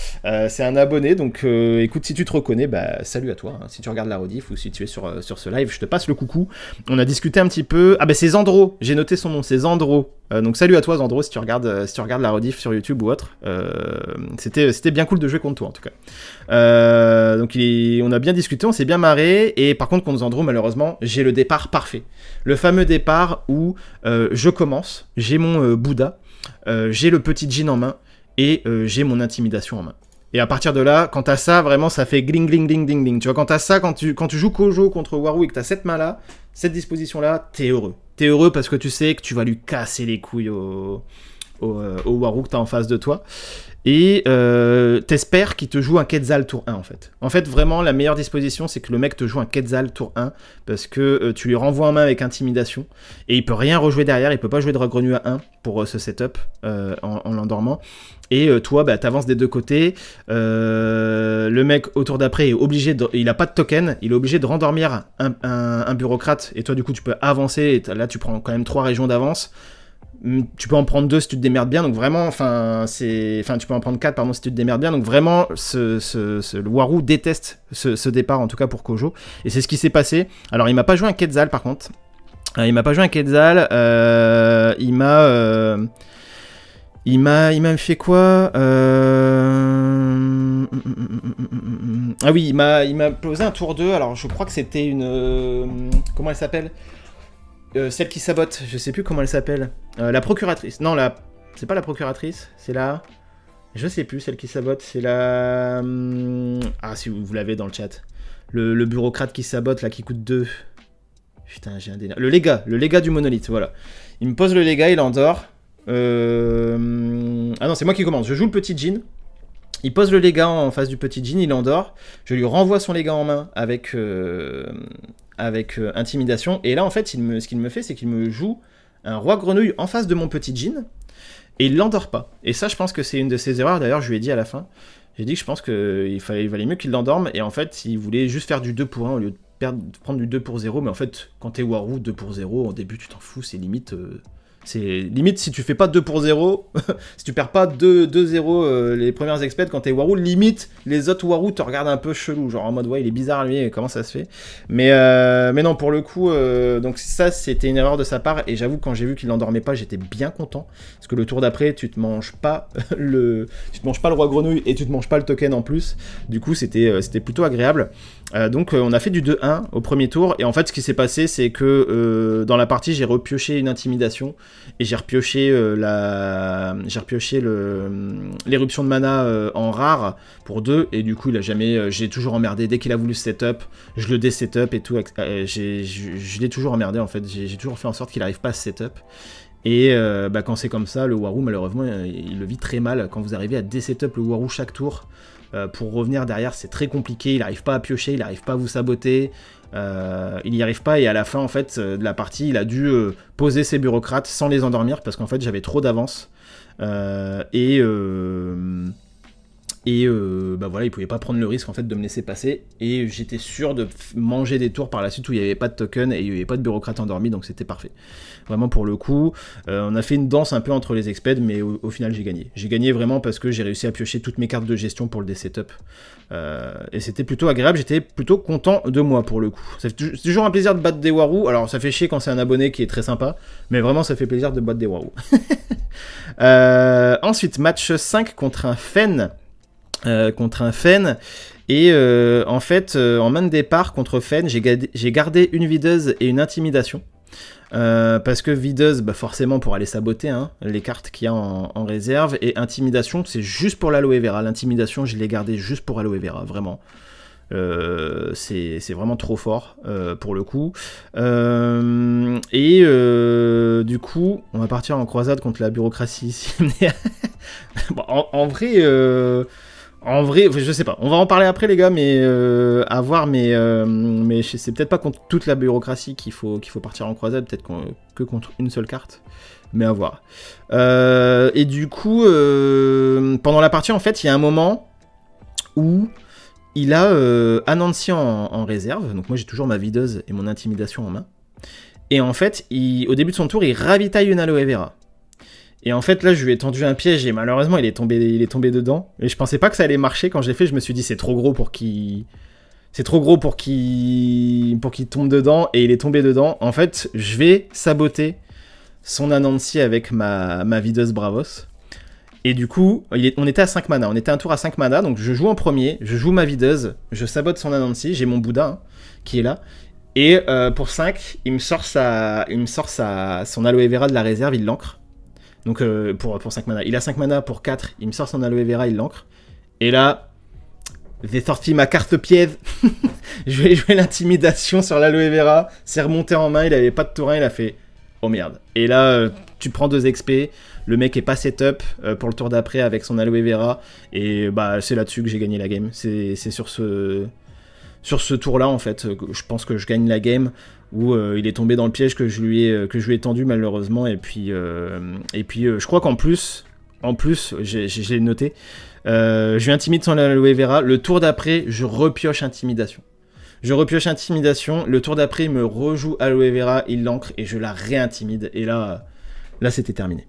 C'est un abonné, donc écoute, si tu te reconnais, bah salut à toi. Hein. Si tu regardes la rediff ou si tu es sur ce live, je te passe le coucou. On a discuté un petit peu. Ah bah c'est Zandro, j'ai noté son nom, c'est Zandro. Donc salut à toi Zandro, si tu regardes la rediff sur YouTube ou autre. C'était bien cool de jouer contre toi en tout cas. Donc on a bien discuté, on s'est bien marré. Et par contre contre Zandro, malheureusement, j'ai le départ parfait. Le fameux départ où je commence, j'ai mon Bouddha, j'ai le petit djinn en main et j'ai mon intimidation en main. Et à partir de là, quand t'as ça, vraiment, ça fait gling, gling, gling, gling, gling. Tu vois, quand t'as ça, quand tu joues Kojo contre Waru et que t'as cette main-là, cette disposition-là, t'es heureux. T'es heureux parce que tu sais que tu vas lui casser les couilles au Waru que t'as en face de toi. Et t'espères qu'il te joue un Quetzal tour 1 en fait. En fait, vraiment, la meilleure disposition, c'est que le mec te joue un Quetzal tour 1 parce que tu lui renvoies en main avec intimidation et il peut rien rejouer derrière, il peut pas jouer de Grenouille à 1 pour ce setup en l'endormant. Et toi, bah, t'avances des deux côtés. Le mec au tour d'après est obligé il a pas de token, il est obligé de rendormir un bureaucrate et toi, du coup, tu peux avancer. Et là, tu prends quand même 3 régions d'avance. Tu peux en prendre 2 si tu te démerdes bien, donc vraiment, tu peux en prendre 4, pardon, si tu te démerdes bien, donc vraiment, le Waru déteste ce départ, en tout cas pour Kojo, et c'est ce qui s'est passé. Alors, il m'a pas joué un Quetzal, par contre, il m'a fait quoi Ah oui, il m'a posé un tour 2, alors je crois que c'était une... comment elle s'appelle celle qui sabote, je sais plus comment elle s'appelle. La procuratrice. Non, c'est pas la procuratrice, c'est la... Je sais plus, celle qui sabote, c'est la... Ah, si vous l'avez dans le chat. Le bureaucrate qui sabote, là, qui coûte 2. Putain, j'ai un délire. Le légat du monolithe, voilà. Il me pose le légat, il endort. Ah non, c'est moi qui commence. Je joue le petit Jin. Il pose le légat en face du petit Jin, il endort. Je lui renvoie son légat en main avec intimidation. Et là, en fait, ce qu'il me fait, c'est qu'il me joue un roi grenouille en face de mon petit Jin. Et il l'endort pas. Et ça, je pense que c'est une de ses erreurs. D'ailleurs, je lui ai dit à la fin. J'ai dit que je pense qu'il valait mieux qu'il l'endorme. Et en fait, il voulait juste faire du 2 pour 1 au lieu de prendre du 2 pour 0. Mais en fait, quand t'es Waru, 2 pour 0, au début, tu t'en fous. C'est limite... C'est limite si tu fais pas 2 pour 0, si tu perds pas 2-0 les premières expeds quand t'es Waru, limite les autres Waru te regardent un peu chelou, genre en mode ouais il est bizarre lui, comment ça se fait. Mais non, pour le coup, donc ça c'était une erreur de sa part et j'avoue quand j'ai vu qu'il l'endormait pas, j'étais bien content parce que le tour d'après tu te manges pas le roi grenouille et tu te manges pas le token en plus. Du coup c'était plutôt agréable. Donc on a fait du 2-1 au premier tour et en fait ce qui s'est passé c'est que dans la partie j'ai repioché une intimidation et j'ai repioché l'éruption de mana en rare pour 2 et du coup il a jamais, j'ai toujours emmerdé dès qu'il a voulu setup, je le dé-setup et tout, je l'ai toujours emmerdé en fait, j'ai toujours fait en sorte qu'il n'arrive pas à setup. Et quand c'est comme ça, le Waru malheureusement il le vit très mal quand vous arrivez à dé-setup le Waru chaque tour. Pour revenir derrière, c'est très compliqué, il n'arrive pas à piocher, il n'arrive pas à vous saboter, il n'y arrive pas, et à la fin en fait de la partie, il a dû poser ses bureaucrates sans les endormir, parce qu'en fait j'avais trop d'avance, voilà, il pouvait pas prendre le risque en fait de me laisser passer, et j'étais sûr de manger des tours par la suite où il n'y avait pas de token et il n'y avait pas de bureaucrate endormi, donc c'était parfait. Vraiment pour le coup, on a fait une danse un peu entre les expeds, mais au final j'ai gagné. J'ai gagné vraiment parce que j'ai réussi à piocher toutes mes cartes de gestion pour le D-setup. Et c'était plutôt agréable, j'étais plutôt content de moi pour le coup. C'est toujours un plaisir de battre des Waru, alors ça fait chier quand c'est un abonné qui est très sympa, mais vraiment ça fait plaisir de battre des Waru. Ensuite, match 5 contre un Fen. Et en fait en main de départ contre Fen j'ai gardé une videuse et une intimidation parce que videuse forcément pour aller saboter hein, les cartes qu'il y a en réserve, et intimidation c'est juste pour l'aloe vera. L'intimidation je l'ai gardé juste pour aloe vera, vraiment. C'est vraiment trop fort pour le coup. Du coup, on va partir en croisade contre la bureaucratie ici. Bon, en vrai, je sais pas. On va en parler après, les gars, mais à voir. Mais c'est peut-être pas contre toute la bureaucratie qu'il faut partir en croisade, peut-être que contre une seule carte. Mais à voir. Et du coup, pendant la partie, en fait, il y a un moment où il a Anansi en réserve. Donc moi, j'ai toujours ma videuse et mon intimidation en main. Et en fait, au début de son tour, il ravitaille une aloe vera. Et en fait, là, je lui ai tendu un piège et malheureusement, il est tombé dedans. Et je pensais pas que ça allait marcher. Quand je l'ai fait, je me suis dit, c'est trop gros pour qu'il tombe dedans. Et il est tombé dedans. En fait, je vais saboter son Anansi avec ma videuse Bravos. Et du coup, on était à 5 mana. On était un tour à 5 mana. Donc, je joue en premier. Je joue ma videuse. Je sabote son Anansi. J'ai mon Bouddha hein, qui est là. Et pour 5, il me sort son aloe vera de la réserve. Il l'ancre. Donc pour 5 mana. Il a 5 mana pour 4, il me sort son aloe vera, il l'ancre. Et là, j'ai sorti ma carte piège. Je vais jouer l'intimidation sur l'aloe vera. C'est remonté en main, il avait pas de taurin, il a fait oh merde. Et là, tu prends 2 XP. Le mec est pas setup pour le tour d'après avec son aloe vera. Et bah, c'est là-dessus que j'ai gagné la game. C'est sur ce tour-là, en fait, je pense que je gagne la game. Où il est tombé dans le piège que je lui ai tendu malheureusement. Et puis je crois qu'en plus, j'ai noté. Je lui intimide son aloe vera. Le tour d'après, je repioche intimidation. Le tour d'après, il me rejoue aloe vera, il l'ancre et je la réintimide. Et là c'était terminé.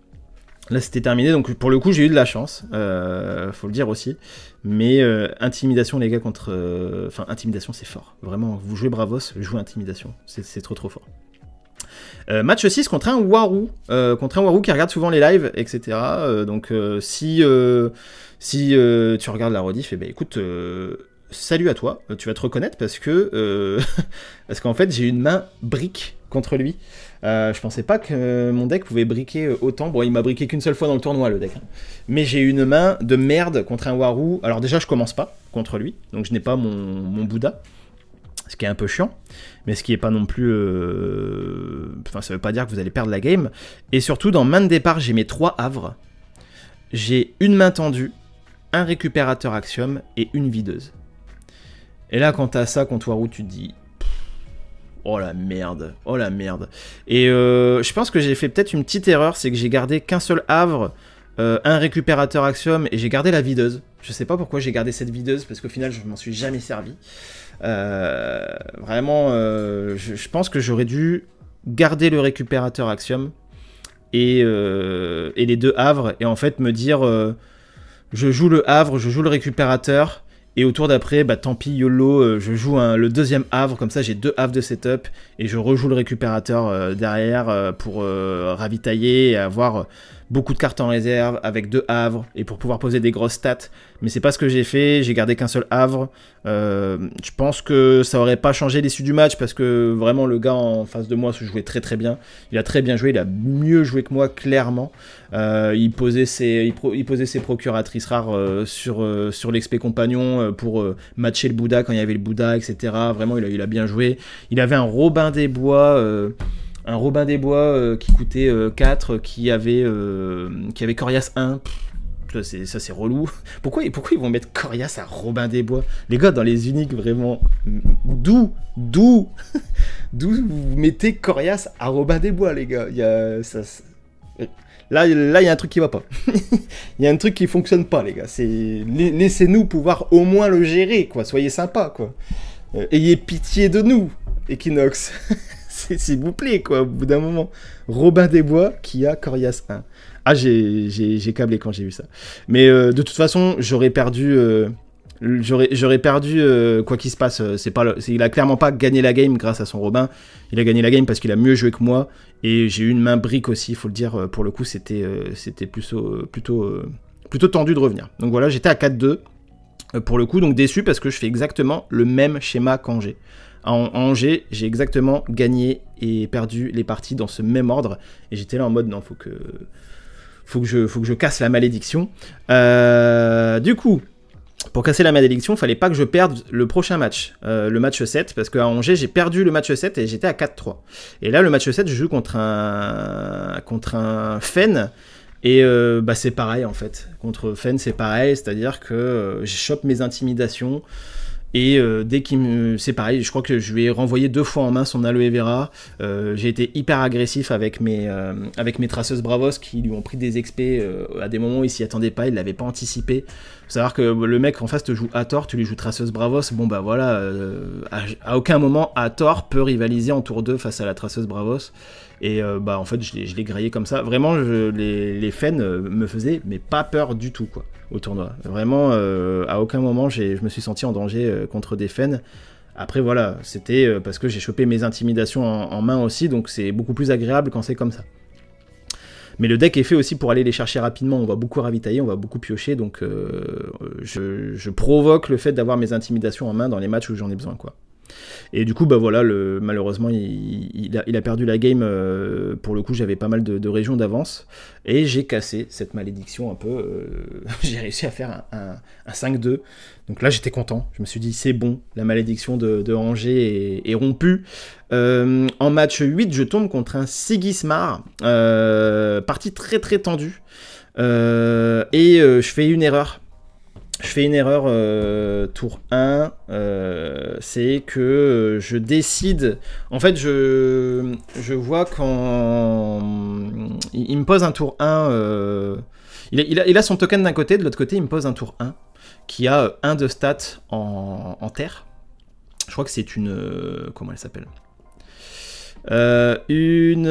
Donc pour le coup, j'ai eu de la chance, faut le dire aussi. Mais intimidation, les gars, intimidation, c'est fort. Vraiment, vous jouez Bravos, jouez intimidation. C'est trop fort. Match 6 contre un Warou qui regarde souvent les lives, etc. Donc si tu regardes la rediff, eh ben, écoute, salut à toi, tu vas te reconnaître parce qu'en fait j'ai une main brique contre lui. Je pensais pas que mon deck pouvait briquer autant. Bon, il m'a briqué qu'une seule fois dans le tournoi, le deck. Hein. Mais j'ai une main de merde contre un Warou. Alors déjà, je commence pas contre lui, donc je n'ai pas mon Bouddha. Ce qui est un peu chiant, mais ce qui est pas non plus... Enfin, ça veut pas dire que vous allez perdre la game. Et surtout, dans main de départ, j'ai mes 3 havres. J'ai une main tendue, un récupérateur axiome et une videuse. Et là, quand t'as ça contre Warou, tu te dis... Oh la merde. Et je pense que j'ai fait peut-être une petite erreur, c'est que j'ai gardé qu'un seul havre, un récupérateur axiome, et j'ai gardé la videuse. Je sais pas pourquoi j'ai gardé cette videuse, parce qu'au final, je m'en suis jamais servi. Vraiment, je pense que j'aurais dû garder le récupérateur axiome et les 2 havres, et en fait me dire je joue le havre, je joue le récupérateur, et au tour d'après, bah tant pis, YOLO, je joue le 2e havre, comme ça j'ai 2 havres de setup, et je rejoue le récupérateur derrière pour ravitailler et avoir beaucoup de cartes en réserve avec 2 havres, et pour pouvoir poser des grosses stats. Mais c'est pas ce que j'ai fait, j'ai gardé qu'un seul havre. Je pense que ça aurait pas changé l'issue du match, parce que vraiment le gars en face de moi se jouait très très bien. Il a très bien joué, il a mieux joué que moi, clairement. Il posait ses procuratrices rares sur l'XP compagnon pour matcher le Bouddha quand il y avait le Bouddha, etc. Vraiment, il a bien joué. Il avait un Robin des Bois... qui coûtait 4, qui avait Corias 1. Ça c'est relou. Pourquoi ils vont mettre Corias à Robin des Bois? Les gars, dans les uniques, vraiment, d'où vous mettez Corias à Robin des Bois, les gars? Là, il y a un truc qui va pas. Il y a un truc qui fonctionne pas, les gars. Laissez-nous pouvoir au moins le gérer, quoi. Soyez sympa, quoi. Ayez pitié de nous, Equinox. S'il vous plaît, quoi, au bout d'un moment. Robin des Bois qui a Corias 1. Ah, j'ai câblé quand j'ai vu ça. Mais de toute façon, j'aurais perdu... quoi qu'il se passe. Il a clairement pas gagné la game grâce à son Robin. Il a gagné la game parce qu'il a mieux joué que moi. Et j'ai eu une main brique aussi, il faut le dire. Pour le coup, c'était plutôt tendu de revenir. Donc voilà, j'étais à 4-2. Pour le coup, donc déçu parce que je fais exactement le même schéma qu'Angers. En Angers, j'ai exactement gagné et perdu les parties dans ce même ordre. Et j'étais là en mode, non, faut que je casse la malédiction. Du coup, pour casser la malédiction, il fallait pas que je perde le prochain match, le match 7, parce qu'à Angers, j'ai perdu le match 7 et j'étais à 4-3. Et là, le match 7, je joue contre un Fen. Et bah c'est pareil en fait. Contre Fen, c'est pareil, c'est-à-dire que je chope mes intimidations. Et dès qu'il me... C'est pareil, je crois que je lui ai renvoyé 2 fois en main son aloe vera. J'ai été hyper agressif avec mes traceuses Bravos qui lui ont pris des XP à des moments où il s'y attendait pas, il l'avait pas anticipé. Faut savoir que le mec en face te joue Hathor, tu lui joues traceuse Bravos, bon bah voilà, à aucun moment Hathor peut rivaliser en tour 2 face à la traceuse Bravos. Et bah en fait je l'ai grillé comme ça. Vraiment les Fen me faisaient mais pas peur du tout quoi au tournoi. Vraiment à aucun moment je me suis senti en danger contre des Fen. Après voilà, c'était parce que j'ai chopé mes intimidations en main aussi, donc c'est beaucoup plus agréable quand c'est comme ça. Mais le deck est fait aussi pour aller les chercher rapidement, on va beaucoup ravitailler, on va beaucoup piocher, donc je provoque le fait d'avoir mes intimidations en main dans les matchs où j'en ai besoin quoi. Et du coup, bah voilà, malheureusement, il a perdu la game. Pour le coup, j'avais pas mal de régions d'avance. Et j'ai cassé cette malédiction un peu. J'ai réussi à faire un 5-2. Donc là, j'étais content. Je me suis dit, c'est bon, la malédiction de Angers est rompue. En match 8, je tombe contre un Sigismar. Partie très très tendue. Je fais une erreur. Tour 1, c'est que je décide... En fait, je vois quand... Il me pose un tour 1... Il a son token d'un côté, de l'autre côté, il me pose un tour 1 qui a 1 de stats en terre. Je crois que c'est une... comment elle s'appelle ? Une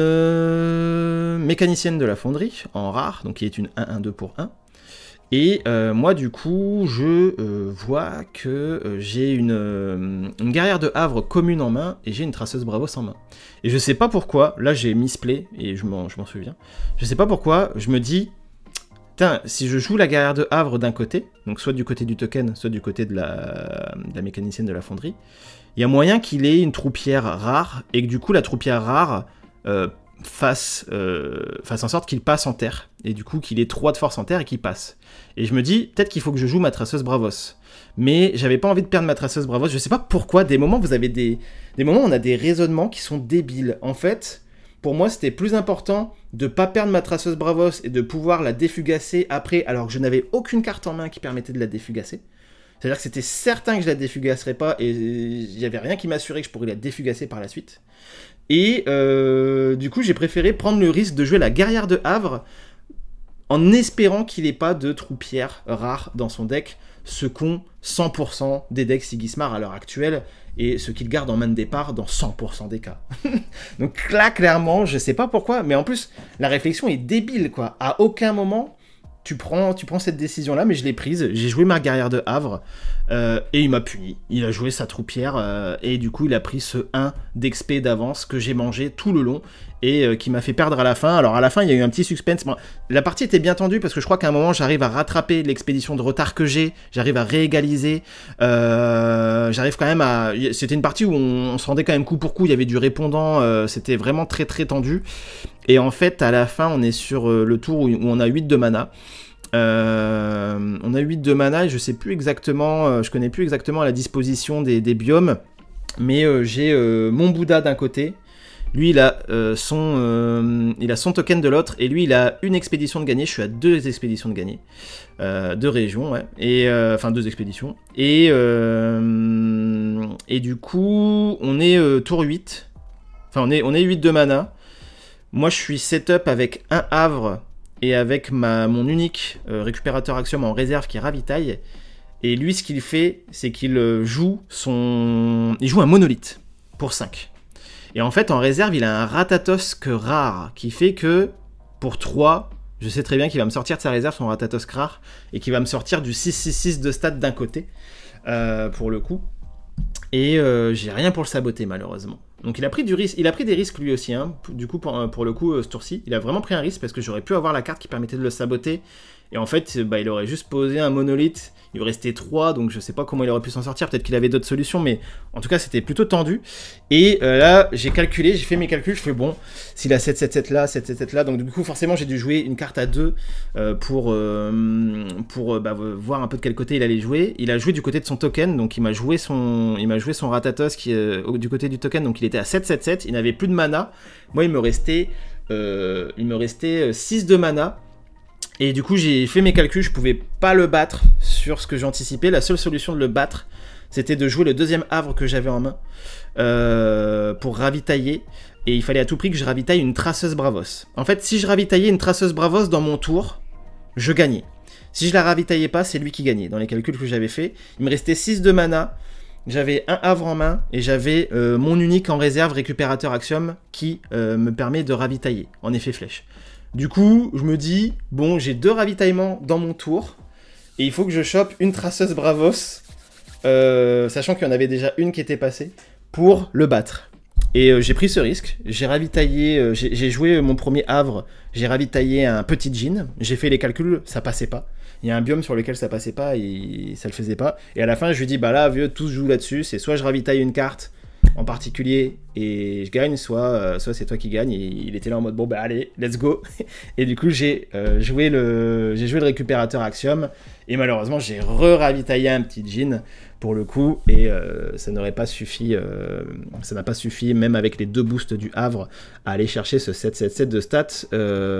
mécanicienne de la fonderie, en rare, donc qui est une 1-1-2 pour 1. Et moi, du coup, je vois que j'ai une guerrière de Havre commune en main et j'ai une traceuse Bravos en main. Et je sais pas pourquoi, là j'ai misplay et je m'en souviens. Je sais pas pourquoi, je me dis, putain, si je joue la guerrière de Havre d'un côté, donc soit du côté du token, soit du côté de la mécanicienne de la fonderie, il y a moyen qu'il ait une troupière rare et que du coup la troupière rare fasse en sorte qu'il passe en terre. Et du coup qu'il ait 3 de force en terre et qu'il passe. Et je me dis, peut-être qu'il faut que je joue ma traceuse Bravos. Mais j'avais pas envie de perdre ma traceuse Bravos. Je sais pas pourquoi, des moments vous avez des moments où on a des raisonnements qui sont débiles. En fait, pour moi c'était plus important de pas perdre ma traceuse Bravos et de pouvoir la défugasser après, alors que je n'avais aucune carte en main qui permettait de la défugasser. C'est-à-dire que c'était certain que je la défugasserais pas et il n'y avait rien qui m'assurait que je pourrais la défugasser par la suite. Et du coup, j'ai préféré prendre le risque de jouer la guerrière de Havre en espérant qu'il n'ait pas de troupière rare dans son deck, ce qu'ont 100% des decks Sigismar à l'heure actuelle et ce qu'il garde en main de départ dans 100% des cas. Donc là, clairement, je sais pas pourquoi, mais en plus, la réflexion est débile, quoi. À aucun moment... Tu prends cette décision-là, mais je l'ai prise. J'ai joué ma guerrière de Havre et il m'a puni. Il a joué sa troupière et du coup, il a pris ce 1 d'XP d'avance que j'ai mangé tout le long et qui m'a fait perdre à la fin. Alors à la fin, il y a eu un petit suspense. Bon, la partie était bien tendue parce que je crois qu'à un moment, j'arrive à rattraper l'expédition de retard que j'ai. J'arrive à réégaliser. J'arrive quand même à... C'était une partie où on se rendait quand même coup pour coup. Il y avait du répondant. C'était vraiment très très tendu. Et en fait, à la fin, on est sur le tour où on a 8 de mana. On a 8 de mana et je sais plus exactement, je connais plus exactement la disposition des biomes. Mais j'ai mon Bouddha d'un côté. Lui, il a son token de l'autre. Et lui, il a une expédition de gagner. Je suis à 2 expéditions de gagner. 2 régions, ouais. Et, enfin, 2 expéditions. Et du coup, on est tour 8. Enfin, on est 8 de mana. Moi, je suis setup avec un Havre et avec mon unique récupérateur Axiom en réserve qui ravitaille. Et lui, ce qu'il fait, c'est qu'il joue un monolithe pour 5. Et en fait, en réserve, il a un Ratatosk rare qui fait que, pour 3, je sais très bien qu'il va me sortir de sa réserve son Ratatosk rare et qu'il va me sortir du 6-6-6 de stat d'un côté, pour le coup. Et j'ai rien pour le saboter, malheureusement. Donc il a pris des risques lui aussi, hein. Du coup pour le coup ce tour-ci, il a vraiment pris un risque parce que j'aurais pu avoir la carte qui permettait de le saboter. Et en fait, bah, il aurait juste posé un monolithe, il lui restait 3, donc je sais pas comment il aurait pu s'en sortir, peut-être qu'il avait d'autres solutions, mais en tout cas c'était plutôt tendu. Et là, j'ai fait mes calculs, je fais bon, s'il a 7-7-7 là, 7-7-7 là, donc du coup forcément j'ai dû jouer une carte à 2 pour voir un peu de quel côté il allait jouer. Il a joué du côté de son token, donc il m'a joué son Ratatos qui du côté du token, donc il était à 7-7-7, il n'avait plus de mana. Moi il me restait 6 de mana. Et du coup, j'ai fait mes calculs, je pouvais pas le battre sur ce que j'anticipais. La seule solution de le battre, c'était de jouer le deuxième havre que j'avais en main pour ravitailler. Et il fallait à tout prix que je ravitaille une traceuse Bravos. En fait, si je ravitaillais une traceuse Bravos dans mon tour, je gagnais. Si je la ravitaillais pas, c'est lui qui gagnait. Dans les calculs que j'avais fait, il me restait 6 de mana. J'avais un havre en main et j'avais mon unique en réserve récupérateur Axiom qui me permet de ravitailler en effet flèche. Du coup, je me dis, bon, j'ai 2 ravitaillements dans mon tour, et il faut que je chope une traceuse Bravos, sachant qu'il y en avait déjà une qui était passée, pour le battre. Et j'ai pris ce risque, j'ai ravitaillé, j'ai joué mon premier havre, j'ai ravitaillé un petit djinn, j'ai fait les calculs, ça passait pas. Il y a un biome sur lequel ça passait pas et ça le faisait pas. Et à la fin, je lui dis, bah là, vieux, tout se joue là-dessus, c'est soit je ravitaille une carte en particulier et je gagne, soit c'est toi qui gagne. Et il était là en mode, bon bah allez, let's go. Et du coup, j'ai joué le récupérateur Axiom et malheureusement, j'ai re-ravitaillé un petit djinn pour le coup, et ça n'aurait pas suffi, ça n'a pas suffi, même avec les 2 boosts du Havre, à aller chercher ce 7-7-7 de stats.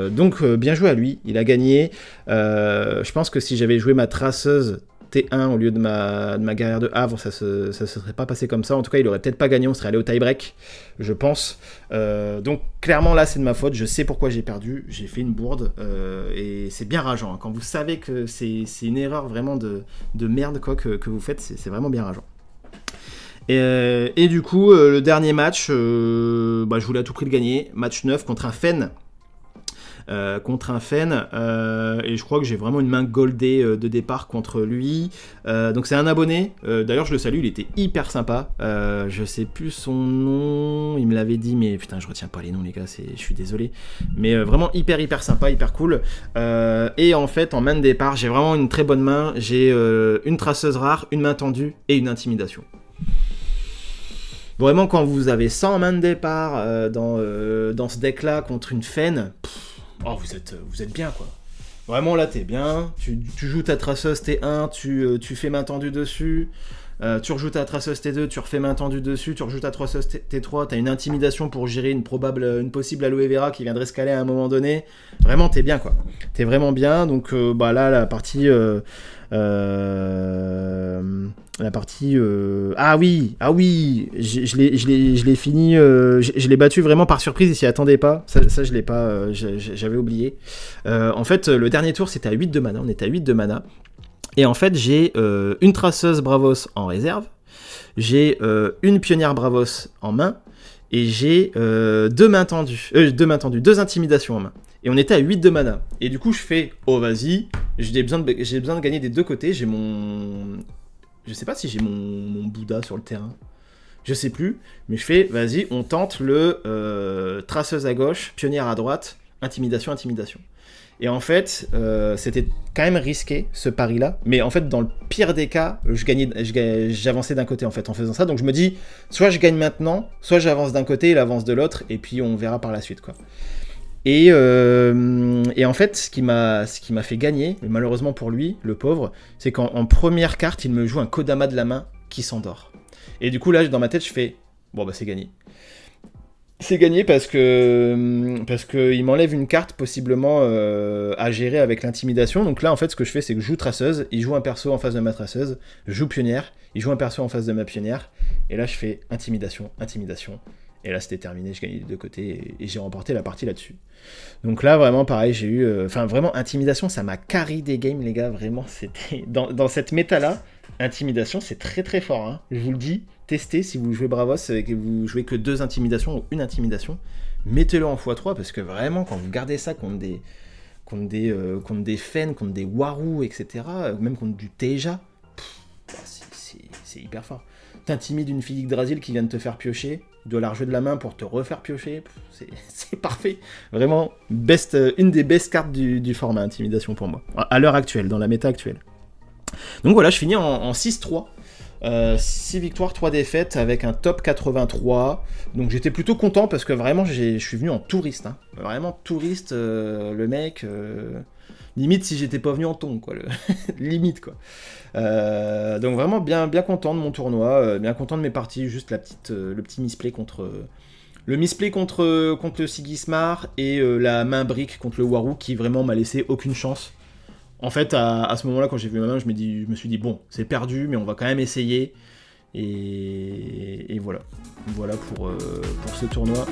Donc bien joué à lui, il a gagné. Je pense que si j'avais joué ma traceuse T1 au lieu de ma guerrière de Havre, ça se serait pas passé comme ça. En tout cas, il aurait peut-être pas gagné, on serait allé au tie-break, je pense. Donc clairement là, c'est de ma faute, je sais pourquoi j'ai perdu, j'ai fait une bourde, et c'est bien rageant. Hein. Quand vous savez que c'est une erreur vraiment de merde quoi, que vous faites, c'est vraiment bien rageant. Et du coup, le dernier match, je voulais à tout prix le gagner. Match 9 contre un Fen. Et je crois que j'ai vraiment une main goldée de départ contre lui. Donc c'est un abonné, d'ailleurs je le salue, il était hyper sympa. Je sais plus son nom, il me l'avait dit, mais putain je retiens pas les noms les gars, je suis désolé. Mais vraiment hyper sympa, hyper cool. Et en fait en main de départ, j'ai vraiment une très bonne main. J'ai une traceuse rare, une main tendue et une intimidation. Vraiment quand vous avez 100 mains de départ dans ce deck là contre une Fen, oh, vous êtes bien quoi. Vraiment là t'es bien, tu joues ta traceuse T1, tu fais main tendue dessus, tu rejoues ta traceuse T2, tu refais main tendue dessus, tu rejoues ta traceuse T3, t'as une intimidation pour gérer une possible aloe vera qui viendrait se caler à un moment donné. Vraiment t'es bien quoi. T'es vraiment bien, donc là la partie... ah oui, je l'ai fini, je l'ai battu vraiment par surprise, il s'y attendait pas, ça je l'ai pas, j'avais oublié. En fait, le dernier tour c'était à 8 de mana, on était à 8 de mana, et en fait j'ai une traceuse Bravos en réserve, j'ai une pionnière Bravos en main, et j'ai deux intimidations en main. Et on était à 8 de mana. Et du coup, je fais, oh vas-y, j'ai besoin de gagner des deux côtés. J'ai mon... Je sais pas si j'ai mon Bouddha sur le terrain. Je sais plus. Mais je fais, vas-y, on tente le traceuse à gauche, pionnière à droite, intimidation. Et en fait, c'était quand même risqué, ce pari-là. Mais en fait, dans le pire des cas, j'avançais d'un côté en fait en faisant ça. Donc je me dis, soit je gagne maintenant, soit j'avance d'un côté, il avance de l'autre. Et puis on verra par la suite, quoi. Et en fait, ce qui m'a fait gagner, mais malheureusement pour lui, le pauvre, c'est qu'en première carte, il me joue un Kodama de la main qui s'endort. Et du coup, là, dans ma tête, je fais, bon, bah c'est gagné. C'est gagné parce que il m'enlève une carte possiblement à gérer avec l'intimidation. Donc là, en fait, ce que je fais, c'est que je joue traceuse, il joue un perso en face de ma traceuse, je joue pionnière, il joue un perso en face de ma pionnière, et là, je fais intimidation. Et là, c'était terminé, je gagnais des deux côtés et j'ai remporté la partie là-dessus. Donc là, vraiment, pareil, j'ai eu... vraiment, intimidation, ça m'a carry des games, les gars. Vraiment, c'était... Dans cette méta-là, intimidation, c'est très fort. Hein. Je vous le dis, testez si vous jouez Bravos et que vous jouez que 2 intimidations ou une intimidation. Mettez-le en x3 parce que vraiment, quand vous gardez ça contre des Fen, contre des Waru, etc., même contre du Teja, c'est hyper fort. T'intimides une fille Yggdrasil qui vient de te faire piocher, tu dois la rejouer de la main pour te refaire piocher, c'est parfait. Vraiment, une des best cartes du format intimidation pour moi, à l'heure actuelle, dans la méta actuelle. Donc voilà, je finis en 6-3, 6 victoires, 3 défaites, avec un top 83, donc j'étais plutôt content parce que vraiment, je suis venu en touriste, hein. Vraiment touriste, le mec... Limite si j'étais pas venu en ton, quoi. Limite, quoi. Donc vraiment bien content de mon tournoi, bien content de mes parties, juste le petit misplay contre... le misplay contre le Sigismar et la main brique contre le Waru qui vraiment m'a laissé aucune chance. En fait, à ce moment-là, quand j'ai vu ma main, je me suis dit, bon, c'est perdu, mais on va quand même essayer. Et voilà. Voilà pour ce tournoi.